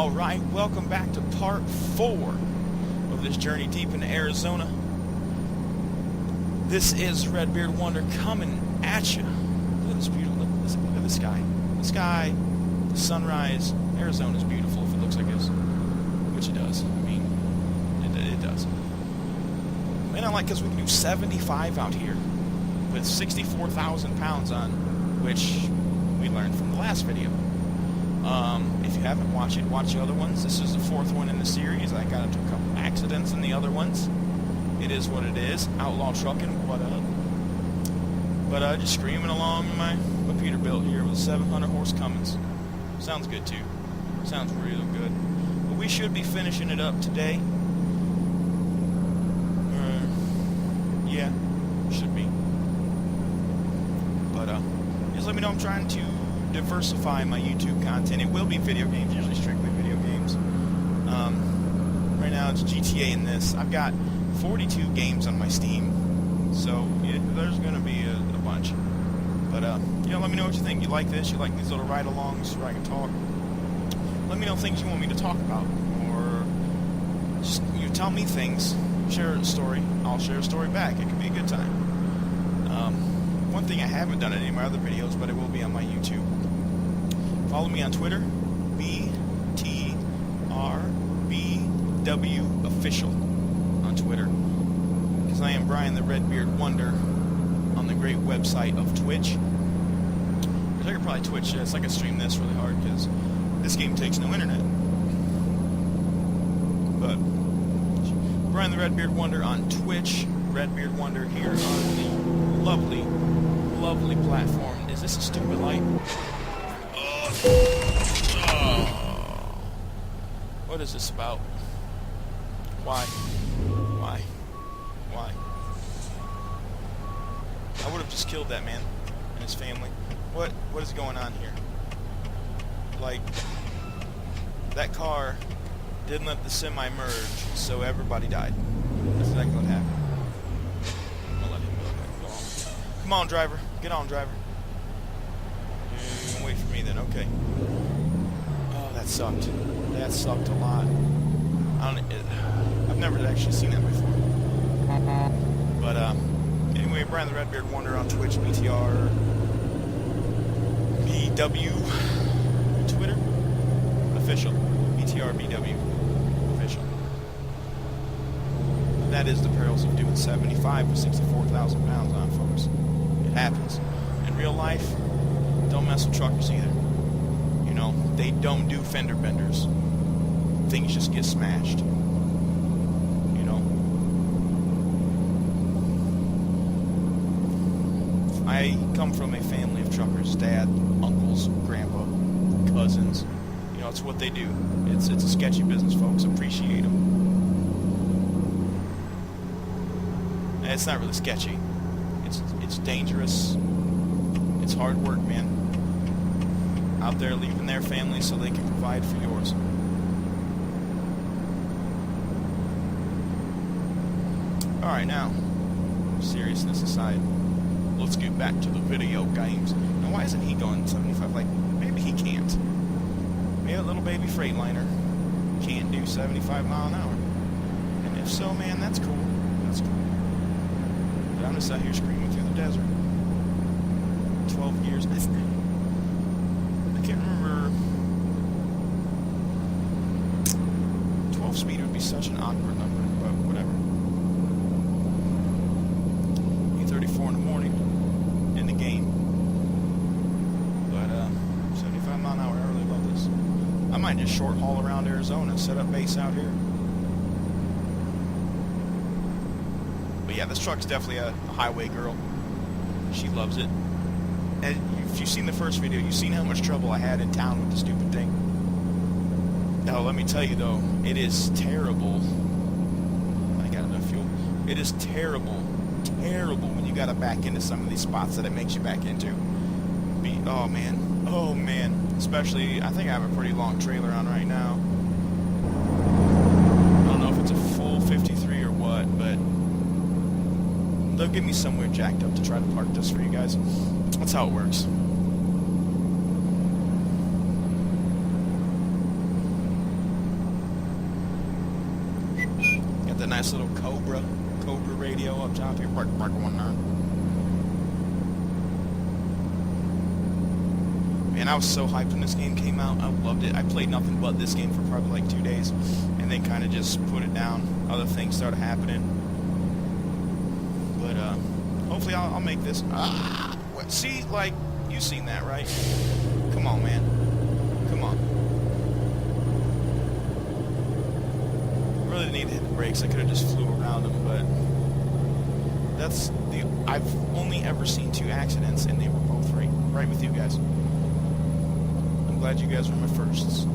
Alright, welcome back to part 4 of this journey deep into Arizona. This is Redbeard Wonder coming at you. Look at this beautiful, look at the sky. The sky, the sunrise. Arizona's beautiful if it looks like this. Which it does. I mean, it does. And I like because we can do 75 out here with 64,000 pounds on, which we learned from the last video. If you haven't watched it, watch the other ones. This is the 4th one in the series. I got into a couple accidents in the other ones. It is what it is. Outlaw trucking, what up? But just screaming along in my Peterbilt here with 700 horse Cummins. Sounds good too. Sounds real good. But we should be finishing it up today. Yeah, should be. But just let me know. I'm trying to diversify my YouTube content. It will be video games, usually strictly video games. Right now it's GTA and this. I've got 42 games on my Steam, so yeah, there's going to be a bunch. But you know, let me know what you think. You like this? You like these little ride-alongs where I can talk? Let me know things you want me to talk about, or just you tell me things. Share a story. I'll share a story back. It could be a good time. One thing I haven't done in any of my other videos, but it will be on my YouTube. Follow me on Twitter, BTRBW Official on Twitter. Because I am Brian the Redbeard Wonder on the great website of Twitch. Which I could probably Twitch this. I could stream this really hard because this game takes no internet. But Brian the Redbeard Wonder on Twitch. Redbeard Wonder here on the lovely platform. Is this a stupid light? What is this about? Why? I would have just killed that man and his family. What is going on here? Like, that car didn't let the semi merge, so everybody died. That's exactly what happened. I'm gonna let him go on. Come on, driver. Get on, driver. Wait for me then, okay. Oh, that sucked. That sucked a lot. I've never actually seen that before. But, anyway, Brian the Redbeard Wonder on Twitch, BTR, BW, Twitter, official, BTRBW, official. That is the perils of doing 75 with 64,000 pounds on, folks. It happens. In real life, don't mess with truckers either. You know, they don't do fender benders. Things just get smashed. You know. I come from a family of truckers. Dad, uncles, grandpa, cousins. You know, it's what they do. It's a sketchy business, folks. Appreciate them. And it's not really sketchy. It's dangerous. It's hard work, man. Out there leaving their families so they can provide for yours. Alright, now, seriousness aside, let's get back to the video games. Now, why isn't he going 75? Like, maybe he can't. Maybe a little baby Freightliner can't do 75 mile an hour. And if so, man, that's cool. That's cool. But I'm just out here screaming through the desert. 12 years. I can't remember. 12 speed would be such an awkward number, but whatever. 8:34 in the morning in the game. But 75 mile an hour. I really love this. I might just short haul around Arizona, set up base out here. But yeah, this truck's definitely a highway girl. She loves it. And if you've seen the first video, you've seen how much trouble I had in town with the stupid thing. Now, let me tell you, though, it is terrible. I got enough fuel. It is terrible when you got to back into some of these spots that it makes you back into. Oh, man. Especially, I think I have a pretty long trailer on right now. I don't know if it's a full 53 or what, but they'll give me somewhere jacked up to try to park this for you guys. That's how it works. a nice little Cobra radio up top here. Bark 19. Man, I was so hyped when this game came out. I loved it. I played nothing but this game for probably like 2 days, and then kind of just put it down. Other things started happening. But hopefully I'll make this. What? See, like, you've seen that, right? Come on, man. Come on. Really didn't need to hit the brakes. I could have just flew around them, but that's the. I've only ever seen 2 accidents, and they were both right with you guys. I'm glad you guys were my firsts.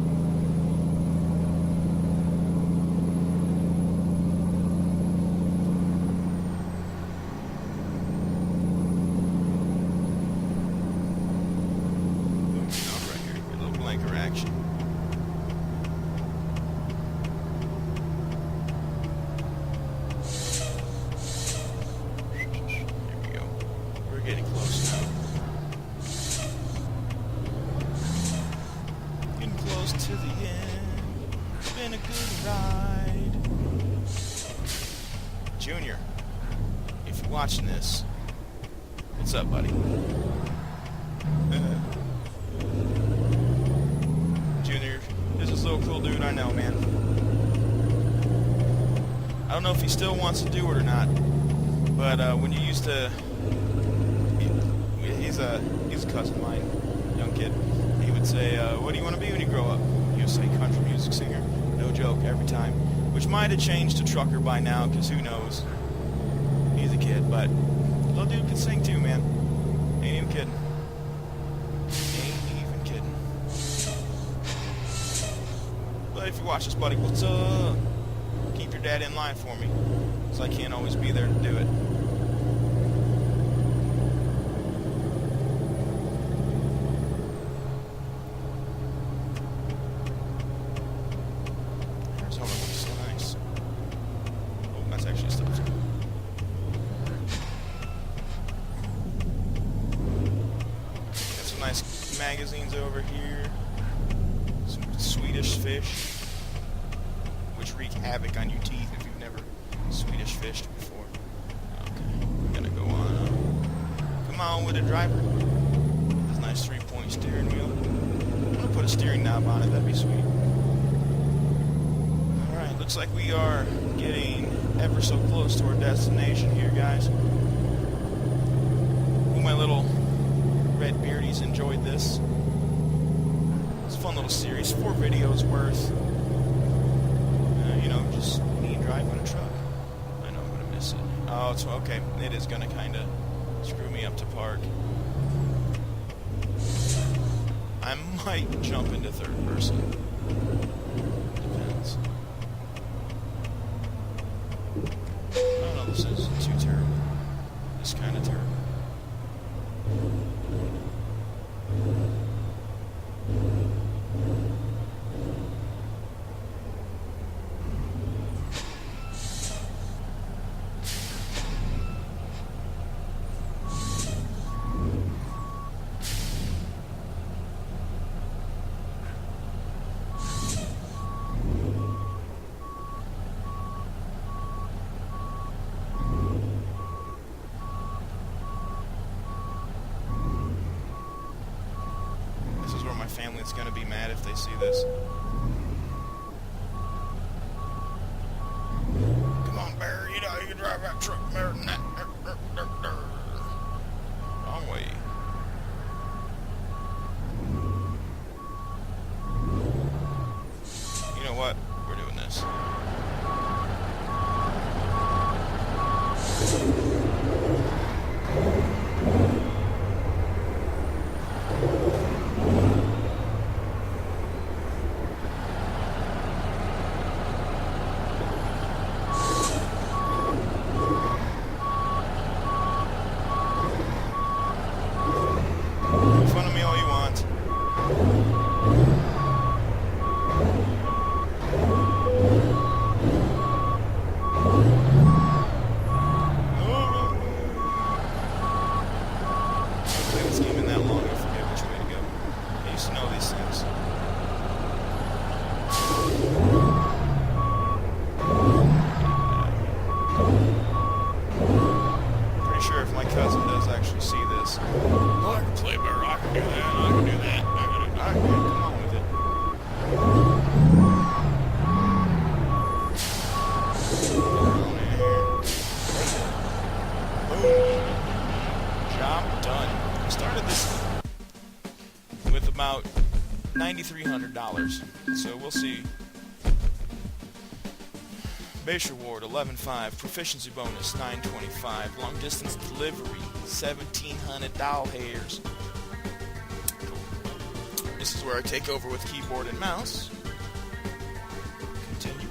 Getting close now. Getting close to the end. It's been a good ride. Junior, if you're watching this, what's up, buddy? Junior, this is a little cool dude, I know, man. I don't know if he still wants to do it or not, but when you used to... He's a cousin of mine, young kid. He would say, what do you want to be when you grow up? He would say country music singer. No joke, every time. Which might have changed to trucker by now, because who knows? He's a kid, but little dude can sing too, man. Ain't even kidding. Ain't even kidding. But if you watch this, buddy, what's up? Keep your dad in line for me, because I can't always be there to do it. Nice magazines over here. Some Swedish fish, which wreak havoc on your teeth if you've never Swedish fished before. Okay, we're gonna go on up. Come on with the driver. This nice 3-point steering wheel. I'm gonna put a steering knob on it, that'd be sweet. Alright, looks like we are getting ever so close to our destination here, guys. Ooh, my little red beardies enjoyed this. It's a fun little series, 4 videos worth. You know, just me driving a truck. I know I'm gonna miss it. Oh, it's okay. It is gonna kind of screw me up to park. I might jump into 3rd person. Depends. I don't know. This is too terrible. It's kind of terrible. My family's gonna be mad if they see this. Come on, Bear, you know you can drive that truck better than that. Wrong way. You know what? We're doing this. hours. So we'll see. Base reward 11.5, proficiency bonus 925, long distance delivery $1,700. Cool. This is where I take over with keyboard and mouse. Continue.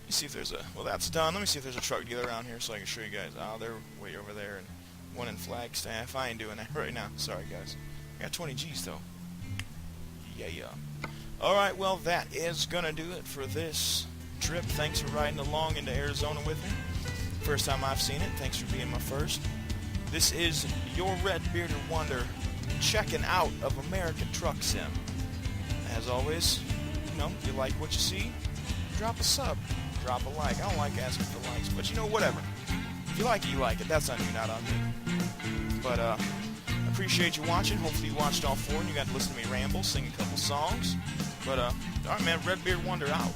You see if there's a, well, that's done. Let me see if there's a truck dealer around here so I can show you guys. Oh, they're way over there, and one in Flagstaff. I ain't doing that right now. Sorry, guys. I got 20 G's though. Yeah. Alright, well, that is gonna do it for this trip. Thanks for riding along into Arizona with me. First time I've seen it. Thanks for being my first. This is your Red Bearded Wonder checking out of American Truck Sim. As always, you know, you like what you see, drop a sub, drop a like. I don't like asking for likes, but you know, whatever. If you like it, you like it. That's on you, not on me. But, I appreciate you watching. Hopefully you watched all four and you got to listen to me ramble, sing a couple songs. But, alright man, Red Beard Wonder out.